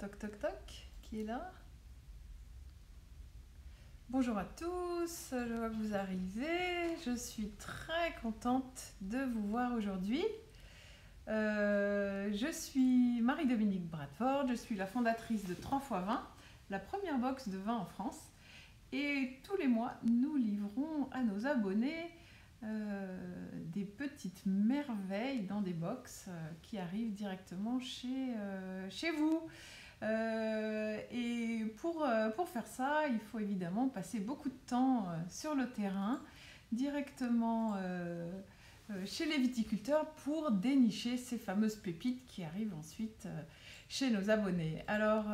Toc toc toc, qui est là? Bonjour à tous, je vois que vous arrivez. Je suis très contente de vous voir aujourd'hui. Je suis Marie-Dominique Bradford, je suis la fondatrice de 3 x 20, la première box de vin en France. Et tous les mois, nous livrons à nos abonnés des petites merveilles dans des box qui arrivent directement chez vous. Et pour faire ça, il faut évidemment passer beaucoup de temps sur le terrain, directement chez les viticulteurs pour dénicher ces fameuses pépites qui arrivent ensuite chez nos abonnés. Alors,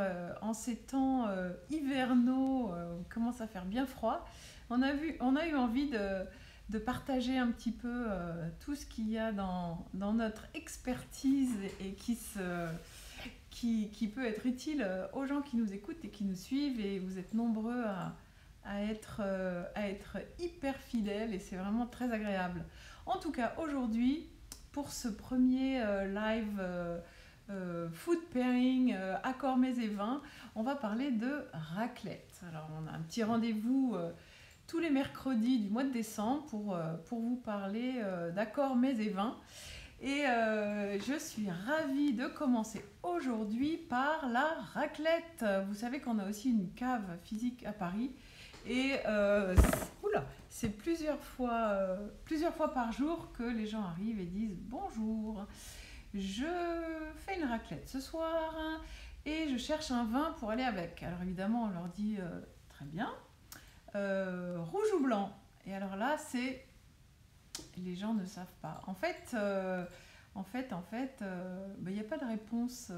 en ces temps hivernaux, on commence à faire bien froid. On a eu envie de partager un petit peu tout ce qu'il y a dans notre expertise et qui peut être utile aux gens qui nous écoutent et qui nous suivent. Et vous êtes nombreux à être hyper fidèles et c'est vraiment très agréable. En tout cas, aujourd'hui, pour ce premier live food pairing, accord mets et vin, on va parler de raclette. Alors, on a un petit rendez-vous tous les mercredis du mois de décembre pour vous parler d'accords mets et vin. Et je suis ravie de commencer aujourd'hui par la raclette. Vous savez qu'on a aussi une cave physique à Paris. Et c'est plusieurs fois par jour que les gens arrivent et disent « Bonjour, je fais une raclette ce soir et je cherche un vin pour aller avec. » Alors évidemment, on leur dit « Très bien, rouge ou blanc ?» Et alors là, les gens ne savent pas. En fait, il n'y a pas de réponse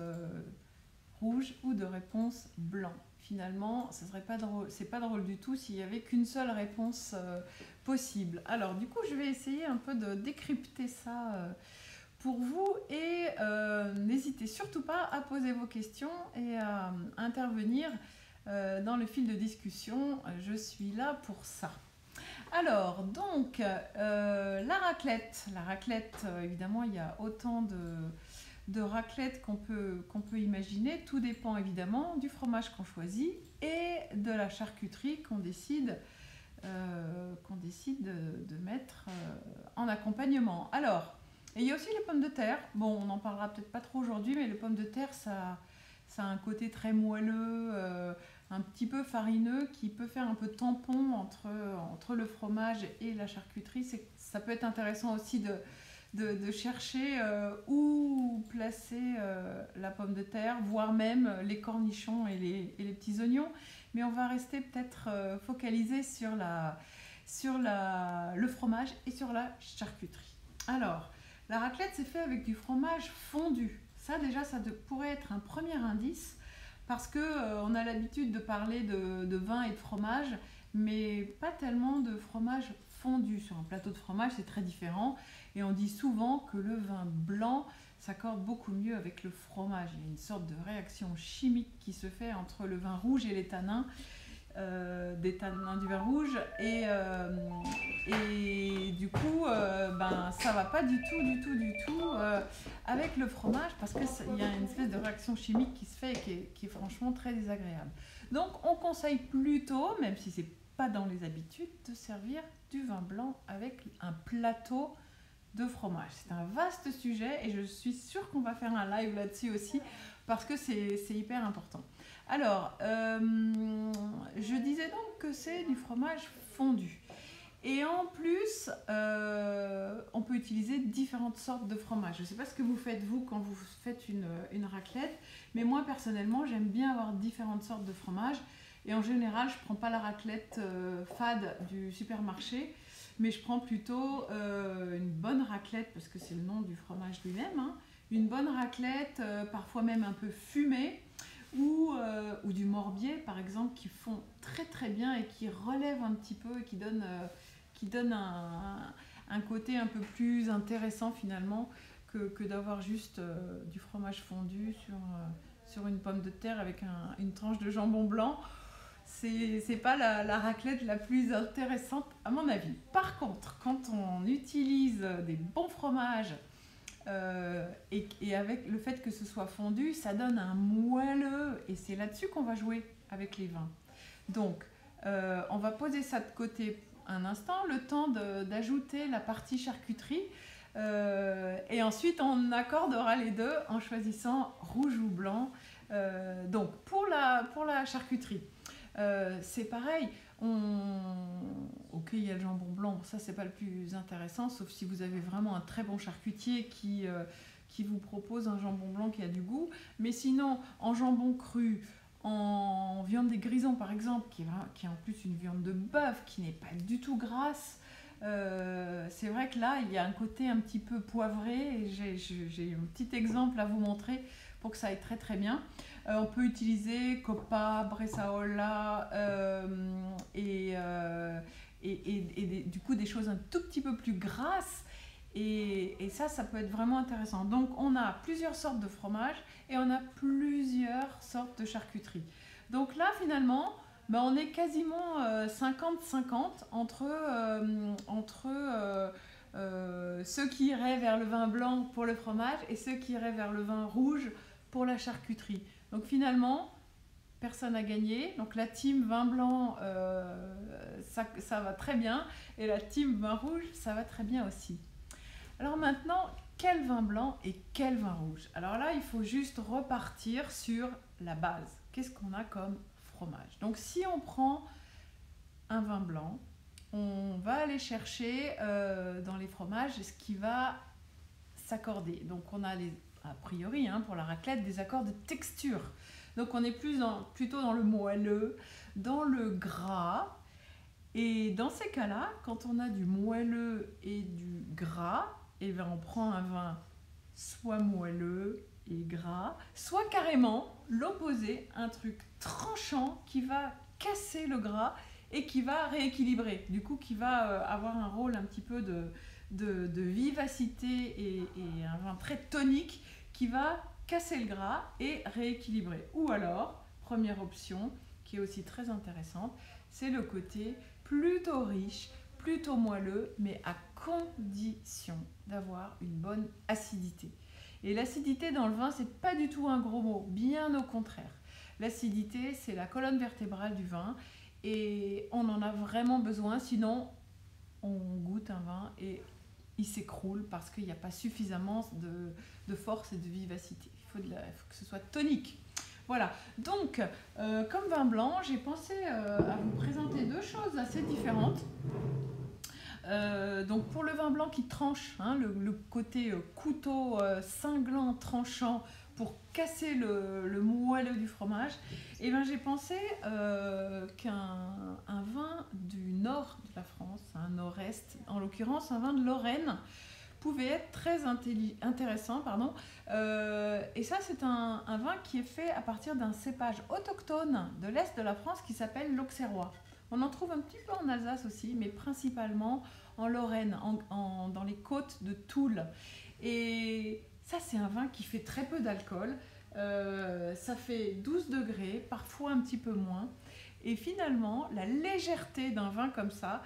rouge ou de réponse blanc. Finalement, ce serait pas drôle. C'est pas drôle du tout s'il y avait qu'une seule réponse possible. Alors, du coup, je vais essayer un peu de décrypter ça pour vous et n'hésitez surtout pas à poser vos questions et à intervenir dans le fil de discussion. Je suis là pour ça. Alors, donc, la raclette. La raclette, évidemment, il y a autant de raclettes qu'on peut imaginer. Tout dépend évidemment du fromage qu'on choisit et de la charcuterie qu'on décide de mettre en accompagnement. Alors, il y a aussi les pommes de terre. Bon, on n'en parlera peut-être pas trop aujourd'hui, mais les pommes de terre, ça a un côté très moelleux, un petit peu farineux, qui peut faire un peu tampon entre le fromage et la charcuterie. Ça peut être intéressant aussi de chercher où placer la pomme de terre, voire même les cornichons et les petits oignons. Mais on va rester peut-être focalisé sur le fromage et sur la charcuterie. Alors, la raclette, c'est fait avec du fromage fondu. Ça, déjà, ça pourrait être un premier indice parce qu'on a l'habitude de parler de vin et de fromage, mais pas tellement de fromage fondu. Sur un plateau de fromage, c'est très différent. Et on dit souvent que le vin blanc s'accorde beaucoup mieux avec le fromage. Il y a une sorte de réaction chimique qui se fait entre le vin rouge et les tanins, des tanins du vin rouge. Et du coup, ça va pas du tout avec le fromage parce qu'il y a une espèce de réaction chimique qui se fait et qui est franchement très désagréable. Donc, on conseille plutôt, même si c'est pas dans les habitudes, de servir du vin blanc avec un plateau de fromage. C'est un vaste sujet et je suis sûre qu'on va faire un live là-dessus aussi parce que c'est hyper important. Alors, je disais donc que c'est du fromage fondu. Et en plus, on peut utiliser différentes sortes de fromage. Je ne sais pas ce que vous faites vous quand vous faites une raclette, mais moi personnellement, j'aime bien avoir différentes sortes de fromage. Et en général, je ne prends pas la raclette fade du supermarché, mais je prends plutôt une bonne raclette, parce que c'est le nom du fromage lui-même, hein. Une bonne raclette, parfois même un peu fumée, ou du morbier par exemple, qui font très très bien et qui relèvent un petit peu et qui donnent un côté un peu plus intéressant finalement que d'avoir juste du fromage fondu sur une pomme de terre avec une tranche de jambon blanc. C'est pas la raclette la plus intéressante à mon avis. Par contre, quand on utilise des bons fromages Et avec le fait que ce soit fondu, ça donne un moelleux. Et c'est là-dessus qu'on va jouer avec les vins. Donc, on va poser ça de côté un instant, le temps d'ajouter la partie charcuterie. Et ensuite, on accordera les deux en choisissant rouge ou blanc. Donc, pour la charcuterie, c'est pareil. Ok, il y a le jambon blanc, ça c'est pas le plus intéressant, sauf si vous avez vraiment un très bon charcutier qui vous propose un jambon blanc qui a du goût. Mais sinon, en jambon cru, en viande des grisons par exemple, qui est en plus une viande de bœuf qui n'est pas du tout grasse, c'est vrai que là, il y a un côté un petit peu poivré. J'ai un petit exemple à vous montrer pour que ça aille très très bien. On peut utiliser Coppa, Bresaola et du coup des choses un tout petit peu plus grasses. Et ça peut être vraiment intéressant. Donc on a plusieurs sortes de fromage et on a plusieurs sortes de charcuterie. Donc là finalement, on est quasiment 50-50 entre ceux qui iraient vers le vin blanc pour le fromage et ceux qui iraient vers le vin rouge pour la charcuterie. Donc finalement, personne n'a gagné. Donc la team vin blanc, ça va très bien. Et la team vin rouge, ça va très bien aussi. Alors maintenant, quel vin blanc et quel vin rouge? Alors là, il faut juste repartir sur la base. Qu'est-ce qu'on a comme fromage? Donc si on prend un vin blanc, on va aller chercher dans les fromages ce qui va s'accorder. Donc on a a priori, pour la raclette, des accords de texture. Donc on est plutôt dans le moelleux, dans le gras. Et dans ces cas-là, quand on a du moelleux et du gras, on prend un vin soit moelleux et gras, soit carrément l'opposé, un truc tranchant qui va casser le gras et qui va rééquilibrer. Du coup, qui va avoir un rôle un petit peu de vivacité et un vin très tonique qui va casser le gras et rééquilibrer. Ou alors, première option, qui est aussi très intéressante, c'est le côté plutôt riche, plutôt moelleux, mais à condition d'avoir une bonne acidité. Et l'acidité dans le vin, c'est pas du tout un gros mot, bien au contraire. L'acidité, c'est la colonne vertébrale du vin et on en a vraiment besoin, sinon on goûte un vin et il s'écroule parce qu'il n'y a pas suffisamment de force et de vivacité. Il faut que ce soit tonique. Voilà, donc comme vin blanc, j'ai pensé à vous présenter deux choses assez différentes. Donc pour le vin blanc qui tranche, le côté couteau cinglant, tranchant pour casser le moelleux du fromage, et j'ai pensé qu'un vin du nord de la France, un nord-est, en l'occurrence un vin de Lorraine, pouvait être très intéressant. Et ça, c'est un vin qui est fait à partir d'un cépage autochtone de l'Est de la France qui s'appelle l'Auxerrois. On en trouve un petit peu en Alsace aussi, mais principalement en Lorraine, dans les côtes de Toul. Et ça, c'est un vin qui fait très peu d'alcool. Ça fait 12 degrés, parfois un petit peu moins. Et finalement, la légèreté d'un vin comme ça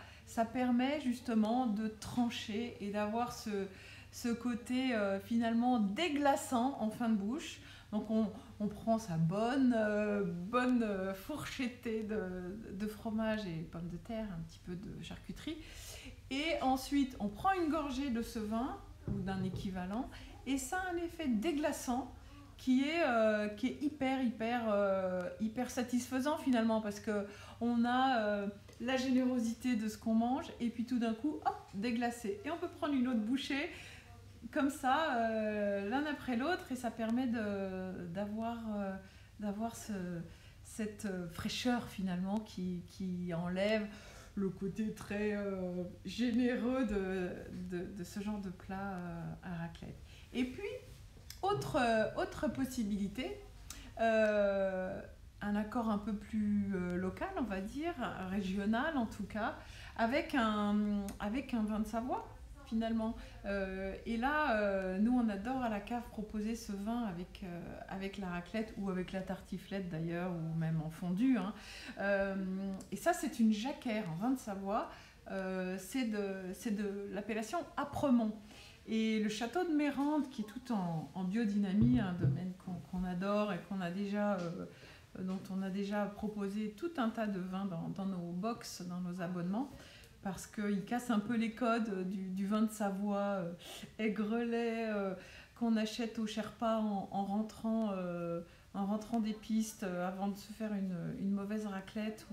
permet justement de trancher et d'avoir ce côté finalement déglaçant en fin de bouche. Donc on prend sa bonne fourchettée de fromage et pommes de terre, un petit peu de charcuterie. Et ensuite, on prend une gorgée de ce vin ou d'un équivalent et ça a un effet déglaçant qui est hyper satisfaisant finalement parce qu'on a la générosité de ce qu'on mange et puis tout d'un coup, hop, déglacé. Et on peut prendre une autre bouchée comme ça, l'un après l'autre, et ça permet d'avoir cette fraîcheur finalement qui enlève le côté très généreux de ce genre de plat à raclette. Et puis, autre possibilité, un accord un peu plus local, on va dire, régional en tout cas, avec un vin de Savoie finalement. Et là, nous on adore à la cave proposer ce vin avec la raclette ou avec la tartiflette d'ailleurs, ou même en fondue. Et ça, c'est une jacquère en vin de Savoie. C'est de l'appellation Apremont. Et le château de Mérande, qui est tout en biodynamie, un domaine qu'on adore et dont on a déjà proposé tout un tas de vins dans nos box, dans nos abonnements, parce qu'il casse un peu les codes du vin de Savoie aigrelet qu'on achète au Sherpa en rentrant des pistes avant de se faire une mauvaise raclette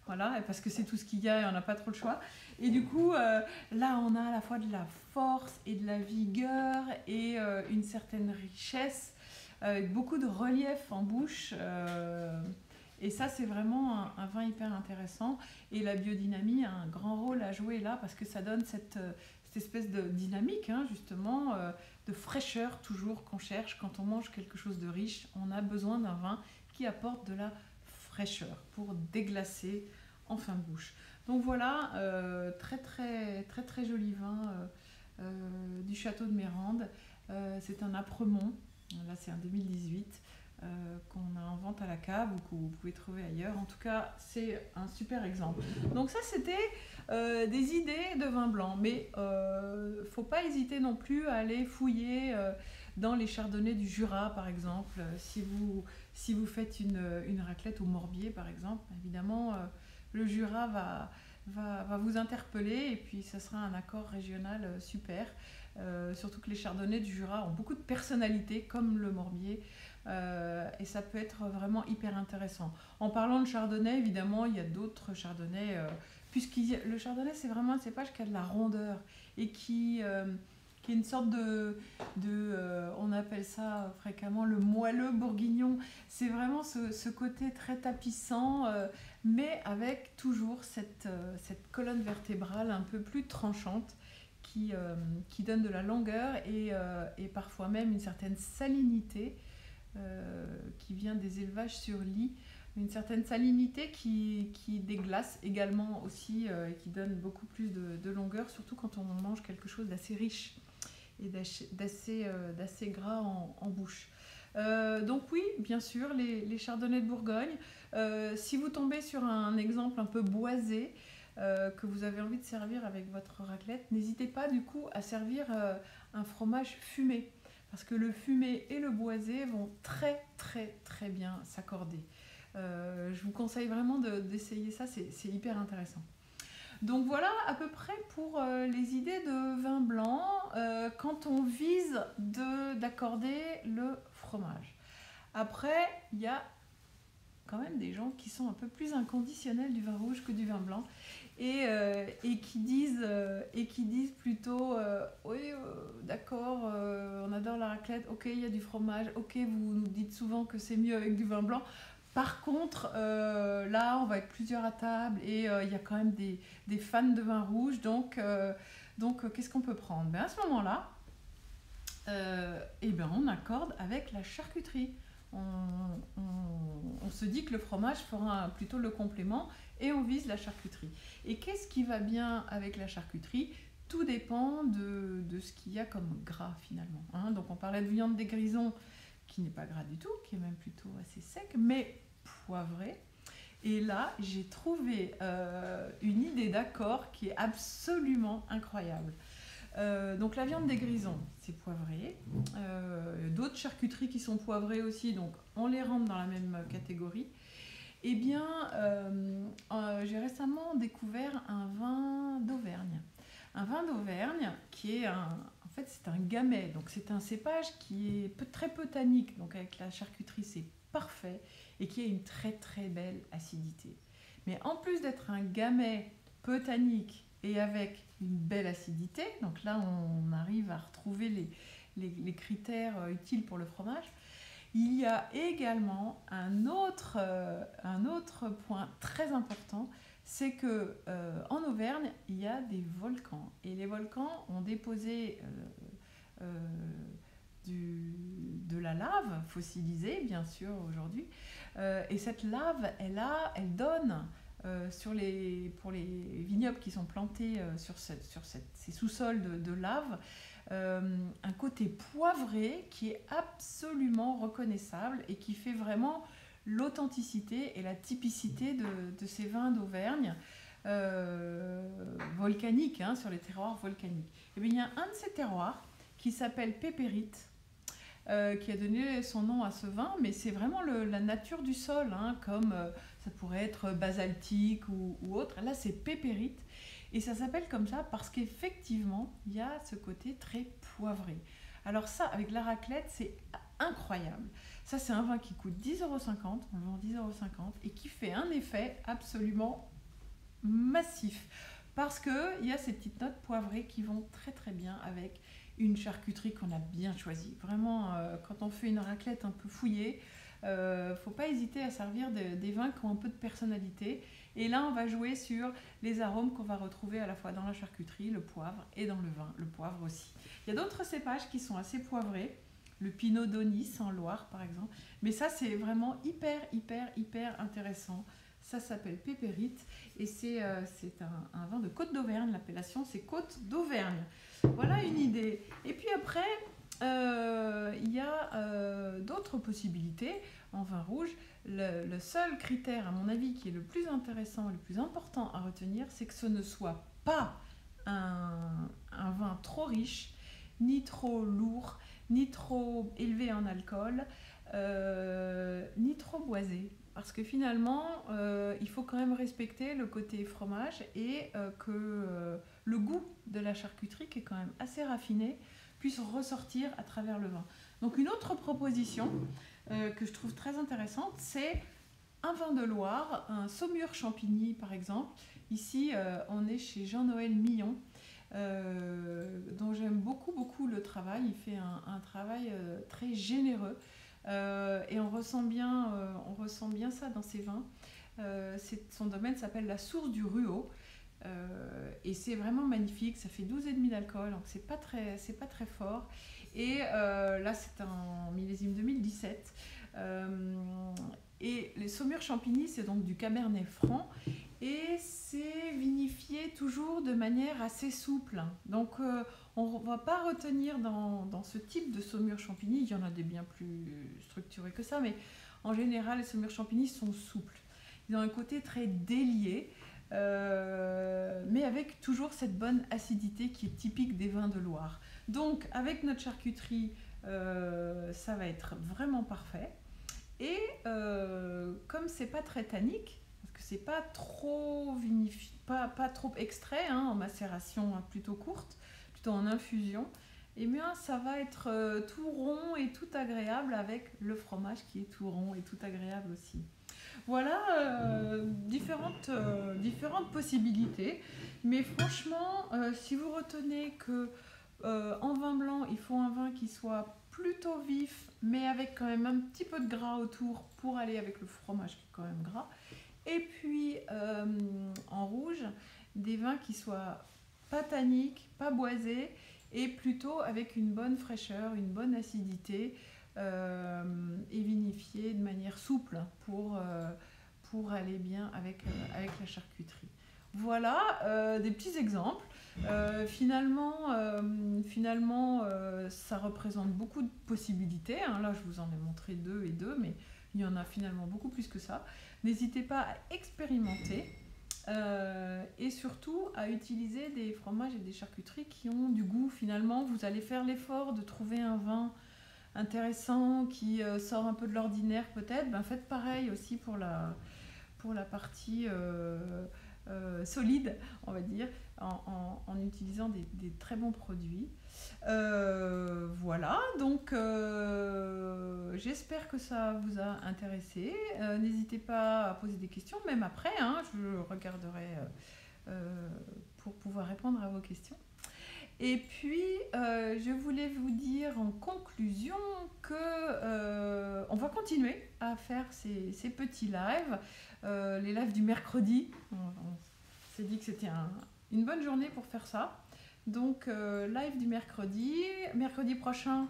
voilà, et parce que c'est tout ce qu'il y a et on n'a pas trop le choix. Et du coup, là, on a à la fois de la force et de la vigueur et une certaine richesse, avec beaucoup de relief en bouche. Et ça, c'est vraiment un vin hyper intéressant. Et la biodynamie a un grand rôle à jouer là, parce que ça donne cette espèce de dynamique, hein, justement, de fraîcheur toujours qu'on cherche. Quand on mange quelque chose de riche, on a besoin d'un vin qui apporte de la fraîcheur pour déglacer en fin de bouche. Donc voilà, très très très très joli vin du château de Mérande. C'est un Apremont, là c'est un 2018 qu'on a en vente à la cave ou que vous pouvez trouver ailleurs. En tout cas, c'est un super exemple. Donc ça, c'était des idées de vin blanc, mais faut pas hésiter non plus à aller fouiller dans les chardonnays du Jura, par exemple. Si vous faites une raclette au Morbier, par exemple, évidemment, le Jura va vous interpeller, et puis ça sera un accord régional super. Surtout que les chardonnays du Jura ont beaucoup de personnalité, comme le Morbier, et ça peut être vraiment hyper intéressant. En parlant de chardonnay, évidemment, il y a d'autres chardonnays, le chardonnay, c'est vraiment un cépage qui a de la rondeur et qui est une sorte on appelle ça fréquemment le moelleux bourguignon. C'est vraiment ce côté très tapissant, mais avec toujours cette colonne vertébrale un peu plus tranchante qui donne de la longueur et parfois même une certaine salinité qui vient des élevages sur lit, une certaine salinité qui déglace également aussi et qui donne beaucoup plus de longueur, surtout quand on mange quelque chose d'assez riche et d'assez gras en bouche. Donc oui, bien sûr, les chardonnays de Bourgogne. Si vous tombez sur un exemple un peu boisé que vous avez envie de servir avec votre raclette, n'hésitez pas du coup à servir un fromage fumé, parce que le fumé et le boisé vont très très très bien s'accorder. Je vous conseille vraiment d'essayer ça, c'est hyper intéressant. Donc voilà à peu près pour les idées de vin blanc quand on vise d'accorder le fromage. Après, il y a quand même des gens qui sont un peu plus inconditionnels du vin rouge que du vin blanc et qui disent plutôt oui, d'accord, on adore la raclette, ok, il y a du fromage, ok, vous nous dites souvent que c'est mieux avec du vin blanc. Par contre, là, on va être plusieurs à table et il y a quand même des fans de vin rouge, donc qu'est-ce qu'on peut prendre? À ce moment-là, on accorde avec la charcuterie. On se dit que le fromage fera plutôt le complément et on vise la charcuterie. Et qu'est-ce qui va bien avec la charcuterie? Tout dépend de ce qu'il y a comme gras finalement, hein. Donc on parlait de viande des grisons qui n'est pas gras du tout, qui est même plutôt assez sec, mais poivré. Et là, j'ai trouvé une idée d'accord qui est absolument incroyable. Donc la viande des grisons, c'est poivré. D'autres charcuteries qui sont poivrées aussi, donc on les rentre dans la même catégorie. Eh bien, j'ai récemment découvert un vin d'Auvergne. Un vin d'Auvergne qui est en fait, c'est un gamay. Donc c'est un cépage qui est très peu tannique. Donc avec la charcuterie, c'est parfait et qui a une très très belle acidité. Mais en plus d'être un gamay peu tannique et avec une belle acidité, donc là on arrive à retrouver les critères utiles pour le fromage, il y a également un autre point très important, c'est que en Auvergne, il y a des volcans. Et les volcans ont déposé de la lave fossilisée, bien sûr, aujourd'hui. Et cette lave, elle donne pour les vignobles qui sont plantés sur ces sous-sols de lave, un côté poivré qui est absolument reconnaissable et qui fait vraiment l'authenticité et la typicité de ces vins d'Auvergne. volcaniques, hein, sur les terroirs volcaniques. Et bien, il y a un de ces terroirs qui s'appelle Pépérite, qui a donné son nom à ce vin, mais c'est vraiment la nature du sol, hein, comme ça pourrait être basaltique ou autre. Là, c'est Pépérite, et ça s'appelle comme ça parce qu'effectivement, il y a ce côté très poivré. Alors ça, avec la raclette, c'est incroyable. Ça, c'est un vin qui coûte 10,50 €, on le vend 10,50 € et qui fait un effet absolument massif. Parce qu'il y a ces petites notes poivrées qui vont très très bien avec une charcuterie qu'on a bien choisie. Vraiment, quand on fait une raclette un peu fouillée, faut pas hésiter à servir des vins qui ont un peu de personnalité. Et là, on va jouer sur les arômes qu'on va retrouver à la fois dans la charcuterie, le poivre, et dans le vin, le poivre aussi. Il y a d'autres cépages qui sont assez poivrés, le Pinot d'Aunis en Loire par exemple, mais ça c'est vraiment hyper intéressant. Ça s'appelle Pépérite et c'est un vin de Côte d'Auvergne, l'appellation c'est Côte d'Auvergne. Voilà une idée. Et puis après, il y a d'autres possibilités en vin rouge. Le seul critère, à mon avis, qui est le plus intéressant, le plus important à retenir, c'est que ce ne soit pas un vin trop riche, ni trop lourd, ni trop élevé en alcool, ni trop boisé. Parce que finalement, il faut quand même respecter le côté fromage et que le goût de la charcuterie, qui est quand même assez raffiné, puisse ressortir à travers le vin. Donc une autre proposition que je trouve très intéressante, c'est un vin de Loire, un Saumur Champigny par exemple. Ici, on est chez Jean-Noël Millon, dont j'aime beaucoup le travail. Il fait un travail très généreux et on ressent bien ça dans ses vins. Son domaine s'appelle la Source du Ruau. Et c'est vraiment magnifique, ça fait 12,5 d'alcool, donc c'est pas très fort. Et là c'est un millésime 2017. Et les Saumur Champigny, c'est donc du Cabernet Franc et c'est vinifié toujours de manière assez souple. Donc on ne va pas retenir dans ce type de Saumur Champigny, il y en a des bien plus structurés que ça, mais en général les Saumur Champigny sont souples. Ils ont un côté très délié. Mais avec toujours cette bonne acidité qui est typique des vins de Loire. Donc avec notre charcuterie, ça va être vraiment parfait. Et comme c'est pas très tannique, parce que c'est pas trop vinifié, pas trop extrait, hein, en macération plutôt courte, plutôt en infusion, et bien ça va être tout rond et tout agréable avec le fromage qui est tout rond et tout agréable aussi. Voilà différentes possibilités. Mais franchement, si vous retenez que en vin blanc, il faut un vin qui soit plutôt vif, mais avec quand même un petit peu de gras autour pour aller avec le fromage qui est quand même gras. Et puis en rouge, des vins qui soient pas tanniques, pas boisés, et plutôt avec une bonne fraîcheur, une bonne acidité. Et vinifié de manière souple pour aller bien avec la charcuterie. Voilà des petits exemples. Finalement, ça représente beaucoup de possibilités. Hein. Là, je vous en ai montré 2 et 2, mais il y en a finalement beaucoup plus que ça. N'hésitez pas à expérimenter et surtout à utiliser des fromages et des charcuteries qui ont du goût. Finalement, vous allez faire l'effort de trouver un vin intéressant qui sort un peu de l'ordinaire peut-être. Ben, faites pareil aussi pour la partie solide, on va dire, en utilisant des très bons produits. Voilà, donc j'espère que ça vous a intéressé. N'hésitez pas à poser des questions, même après, hein, je regarderai pour pouvoir répondre à vos questions. Et puis, je voulais vous dire en conclusion que on va continuer à faire ces petits lives, les lives du mercredi. On s'est dit que c'était une bonne journée pour faire ça. Donc, live du mercredi. Mercredi prochain,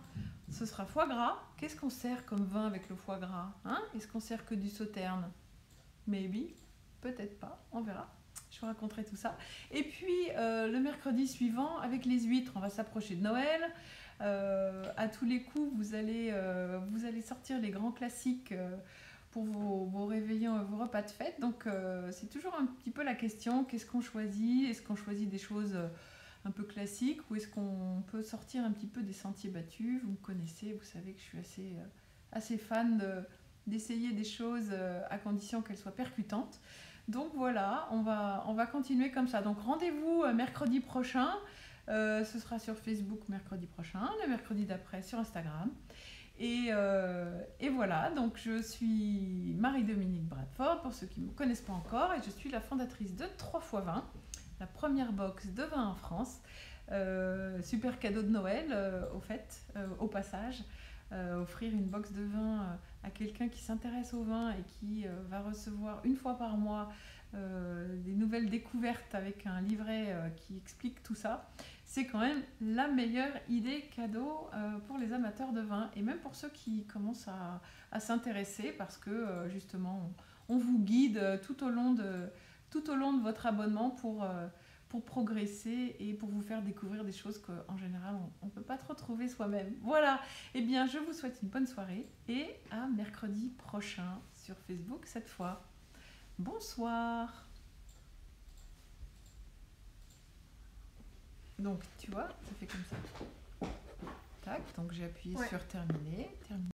ce sera foie gras. Qu'est-ce qu'on sert comme vin avec le foie gras, hein? Est-ce qu'on sert que du sauterne? Maybe, peut-être pas, on verra. Je vous raconterai tout ça. Et puis, le mercredi suivant, avec les huîtres, on va s'approcher de Noël. À tous les coups, vous allez sortir les grands classiques pour vos réveillons et vos repas de fête. Donc c'est toujours un petit peu la question, qu'est-ce qu'on choisit? Est-ce qu'on choisit des choses un peu classiques ou est-ce qu'on peut sortir un petit peu des sentiers battus? Vous me connaissez, vous savez que je suis assez fan d'essayer des choses à condition qu'elles soient percutantes. Donc voilà, on va continuer comme ça. Donc rendez-vous mercredi prochain. Ce sera sur Facebook mercredi prochain, le mercredi d'après sur Instagram. Et voilà, donc je suis Marie-Dominique Bradford, pour ceux qui ne me connaissent pas encore, et je suis la fondatrice de 3x20, la première box de vin en France. Super cadeau de Noël, au passage. Offrir une box de vin à quelqu'un qui s'intéresse au vin et qui va recevoir une fois par mois des nouvelles découvertes avec un livret qui explique tout ça, c'est quand même la meilleure idée cadeau pour les amateurs de vin et même pour ceux qui commencent à s'intéresser parce que justement on vous guide tout au long de votre abonnement pour progresser et pour vous faire découvrir des choses qu'en général on ne peut pas trop trouver soi-même. Voilà, eh bien je vous souhaite une bonne soirée et à mercredi prochain sur Facebook cette fois. Bonsoir. Donc tu vois, ça fait comme ça. Tac, donc j'ai appuyé sur terminer.